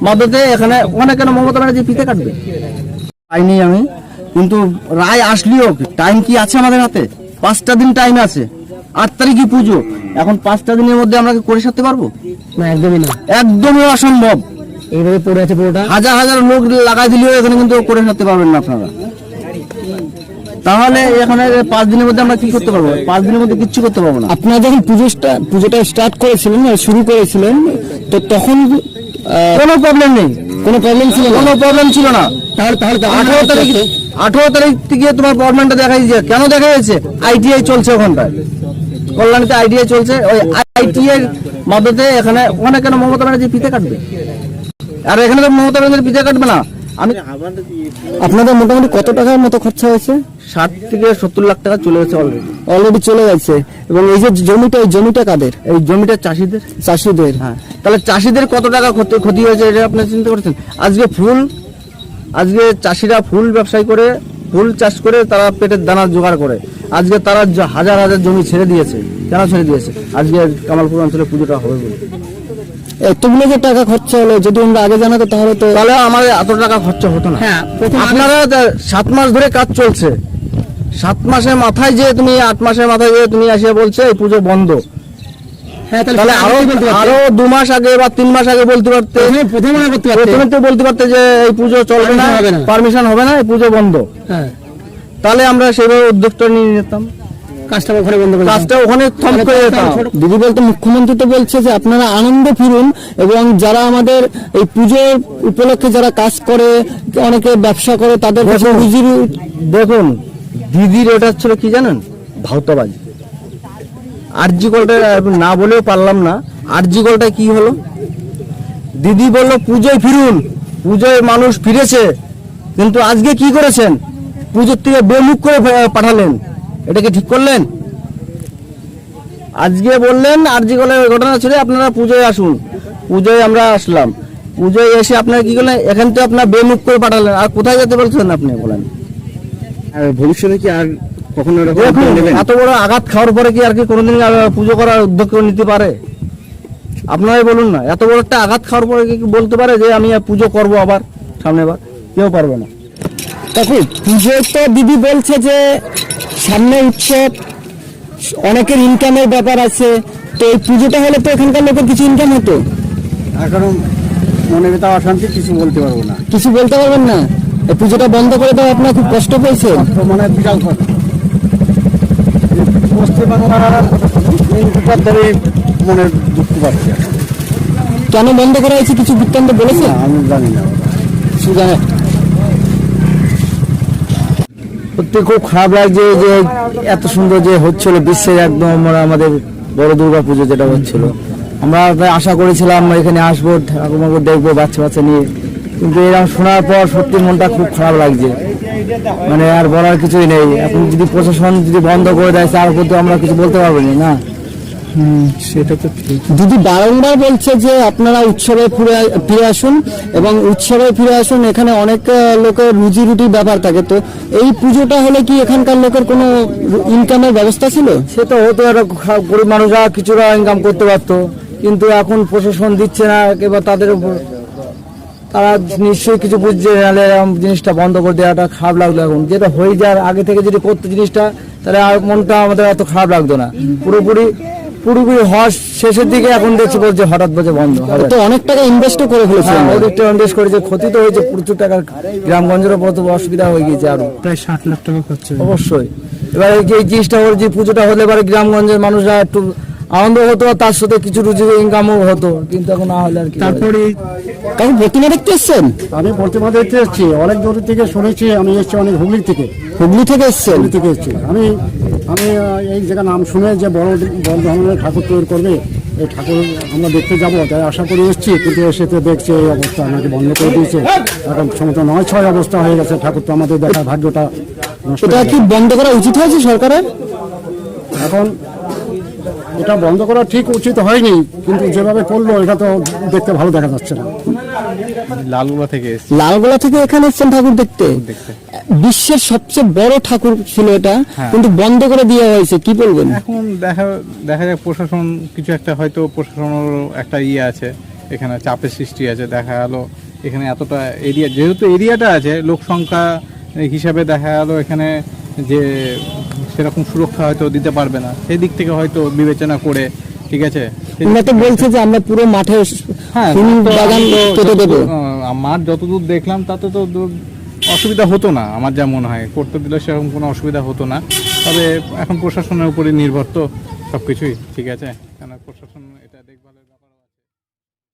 মদতে এখানে অনেকের মমতা ব্যানার্জি ফিতে কাটবে পাইনি আমি, কিন্তু রায় আসলেও টাইম কি আছে আমাদের হাতে? 5টা দিন টাইম আছে, 8 তারিখে পুজো, এখন 5টা দিনের মধ্যে আমরা কি করে সারতে পারবো? না, একদমই না, একদমই অসম্ভব। এইভাবে পড়ে আছে পুরোটা, হাজার হাজার লোক লাগাই দিলেও এখানে কিন্তু করে সারতে পারবেন না আপনারা। তাহলে এখানে 5 দিনের মধ্যে আমরা কি করতে পারবো? 5 দিনের মধ্যে কিচ্ছু করতে পারবো না। আপনারা যখন পুজোটা স্টার্ট করেছিলেন, শুরু করেছিলেন, তো তখন কোনো প্রবলেম নেই, কোনো প্রবলেম ছিল না? কোনো প্রবলেম ছিল না। তাহলে 18 তারিখ থেকে তোমার প্রবলেমটা দেখা যাচ্ছে। কেন দেখা যাচ্ছে? আইটিআই চলছে ওখানটায়, কল্যাণীতে আইটিআই চলছে। ওই আইটিআই মদতে এখানে অনেকের মমতা ব্যানার্জি ফিতে কাটবে, আর এখানে তো মমতা ব্যানার্জি ফিতে কাটবে না। আপনাদের মোটামুটি কত টাকার মতো খরচা হয়েছে? 60 থেকে 70 লাখ টাকা চলে গেছে অলরেডি চলে গেছে। এবং এই যে জমিটা কাদের? এই জমিটা চাষিদের। হ্যাঁ, তাহলে চাষিদের কত টাকা ক্ষতি হয়েছে এটা আপনি চিন্তা করছেন? আজকে চাষিরা ফুল ব্যবসায় করে, ফুল চাষ করে তারা পেটের দানা জোগাড় করে, আজকে তারা হাজার হাজার জমি ছেড়ে দিয়েছে। কেন ছেড়ে দিয়েছে? আজকে কামালপুর অঞ্চলে পুজোটা হবে বলে। এতগুলো যে টাকা খরচা হলো, যদি আমরা আগে জানাতো তাহলে আমাদের এত টাকা খরচা হতো না। আপনারা 7 মাস ধরে কাজ চলছে, 7 মাসের মাথায় যে তুমি 8 মাসের মাথায় যে তুমি আসিয়া বলছে এই পুজো বন্ধ। হ্যাঁ, তাহলে আরো 2 মাস আগে বা 3 মাস আগে বলতে পারতে, প্রথমে তো বলতে পারতে যে এই পুজো চলবে না, পারমিশন হবে না, এই পুজো বন্ধ। হ্যাঁ, তাহলে আমরা সেইভাবে উদ্যোগটা নিয়ে নিতাম, কাজটা ওখানে বন্ধ করে, কাজটা ওখানে থম করে যেতাম। দিদি বলতে মুখ্যমন্ত্রী তো বলছে যে আপনারা আনন্দে ফিরুন, এবং যারা আমাদের এই পুজোর উপলক্ষে যারা কাজ করে, অনেকে ব্যবসা করে, তাদের দেখুন দিদির ওটা ছিল কি জানেন? ভাওতাবাজি। আরজি কলটা না বলেও পারলাম না, আরজি কলটা কি হলো? দিদি বললো পুজোয় ফিরুন, পুজোয় মানুষ ফিরেছে, কিন্তু আজকে কি করেছেন? পুজোর থেকে বেমুখ করে পাঠালেন। এটাকে ঠিক করলেন? আজকে বললেন আরজি কলের ঘটনা ছিল আপনারা পুজোয় আসুন, পুজোয় আমরা আসলাম, পুজোয় এসে আপনারা কি করলেন? এখান থেকে আপনার বেমুখ করে পাঠালেন। আর কোথায় যেতে বলছেন আপনি বলেন? ভবিষ্যতে কি আর কখনো এত বড় আঘাত খাওয়ার পরে কি আর কি কোনোদিন পুজো করার উদ্যোগ নিতে পারে? আপনারাই বলুন না, এত বড় একটা আঘাত খাওয়ার পরে কি বলতে পারে যে আমি পুজো করবো আবার সামনে বার? কেউ পারবে না। দেখুন, পুজো তো দিদি বলছে যে সামনে উৎসব, অনেকের ইনকামের ব্যাপার আছে, তো এই পুজোটা হলে তো এখানকার লোকের কিছু ইনকাম হতো। এখন মনে ভিতরে অশান্তি, কিছু বলতে পারবো না। কিছু বলতে পারবেন না? এই পুজোটা বন্ধ করে দেওয়া আপনার খুব কষ্ট পেয়েছে? মানে বিশাল কথা, মনে দুঃখ পাচ্ছি। কেন বন্ধ করা হয়েছে কিছু বৃত্তান্ত বলেছে? আমি জানি না, শুধু জানে। সত্যি খুব খারাপ লাগছে যে এত সুন্দর যে হচ্ছিল, বিশ্বের একদম আমাদের বড় দুর্গা পুজো যেটা হচ্ছিল, আমরা আশা করেছিলাম এখানে আসবো, ঠাকুর দেখবো বাচ্চা নিয়ে, কিন্তু এরকম শোনার পর সত্যি মনটা খুব খারাপ লাগছে। মানে আর বলার কিছুই নেই। এখন যদি প্রশাসন যদি বন্ধ করে দেয় তার উপর তো আমরা কিছু বলতে পারবো না। সেটা তো ঠিক। দিদি বারংবার বলছে যে আপনারা উৎসবে ফিরে আসুন, এবং উৎসবে ফিরে আসুন, এখানে অনেক লোকের রুজি রুটির ব্যাপার থাকে, তো এই পুজোটা হলে কি এখানকার লোকের কোনো ইনকামের ব্যবস্থা ছিল? সে তো হতো, একটা গরিব মানুষরা কিছুটা ইনকাম করতে পারতো, কিন্তু এখন প্রশাসন দিচ্ছে না, এবার তাদের উপর তারা নিশ্চয়ই কিছু বুঝছে, নাহলে এরকম জিনিসটা বন্ধ করে দেওয়াটা খারাপ লাগলো। এখন যেটা হয়ে যাওয়ার আগে থেকে যদি করতো জিনিসটা, তাহলে আর মনটা আমাদের এত খারাপ লাগতো না। পুরোপুরি হওয়ার শেষের দিকে এখন দেখছি বলছে হঠাৎ বলছে বন্ধ হবে। তো অনেক টাকা ইনভেস্টও করে ফেলেছে, অনেকটা ইনভেস্ট করেছে, ক্ষতি তো হয়েছে প্রচুর টাকা, গ্রামগঞ্জের উপর তো অসুবিধা হয়ে গিয়েছে, আরো প্রায় 60 লাখ টাকা খরচা। অবশ্যই এবার এই জিনিসটা হলো যে পুজোটা হলে এবারে গ্রামগঞ্জের মানুষরা একটু আনন্দ হতো, তার সাথে কিছু রুজি ইনকামও হতো, কিন্তু এখন না হলে আর কি। তারপরে কারণ প্রতিমা দেখতে এসছেন? আমি প্রতিমা দেখতে এসেছি, অনেক দূর থেকে শুনেছি। আমি এসেছি অনেক হুগলি থেকে এসছেন? হুগলি থেকে এসেছি আমি। এই জায়গার নাম শুনে যে বড় ধরনের ঠাকুর তৈরি করবে, এই ঠাকুর আমরা দেখতে যাবো তাই আশা করে এসেছি, কিন্তু এসে তো দেখছি এই অবস্থা, আমাকে বন্ধ করে দিয়েছে। এখন সমস্ত 9-6 অবস্থা হয়ে গেছে, ঠাকুর তো আমাদের দেখার ভাগ্যটা নষ্ট। এটা কি বন্ধ করা উচিত হয়েছে সরকারের? এখন এটা বন্ধ করা ঠিক উচিত হয়নি, কিন্তু যেভাবে করলো এটা তো দেখতে ভালো দেখা যাচ্ছে না। লালগোলা থেকে এখানে এসেছেন ঠাকুর দেখতে? বিশ্বের সবচেয়ে বড় ঠাকুর ছিল এটা, কিন্তু বন্ধ করে দেওয়া হয়েছে, কি বলবেন? এখন দেখা যাক, প্রশাসন কিছু একটা, হয়তো প্রশাসনের একটা আছে, এখানে চাপের সৃষ্টি আছে। দেখা গেলো এখানে এতটা এরিয়া, যেহেতু এরিয়াটা আছে লোক সংখ্যা হিসাবে দেখা গেলো এখানে যে সেরকম সুরক্ষা হয়তো দিতে পারবে না, সেই দিক থেকে হয়তো বিবেচনা করে, ঠিক আছে। ওরা তো বলছে যে আমরা পুরো মাঠে হ্যাঁ, ফুল বাগান কেটে দেবো। আমার যতদূর দেখলাম তাতে তো অসুবিধা হতো না, আমার যা মনে হয় করতে দিলে সেরকম কোনো অসুবিধা হতো না। তবে এখন প্রশাসনের উপরে নির্ভর তো সব কিছুই, ঠিক আছে, কেন প্রশাসন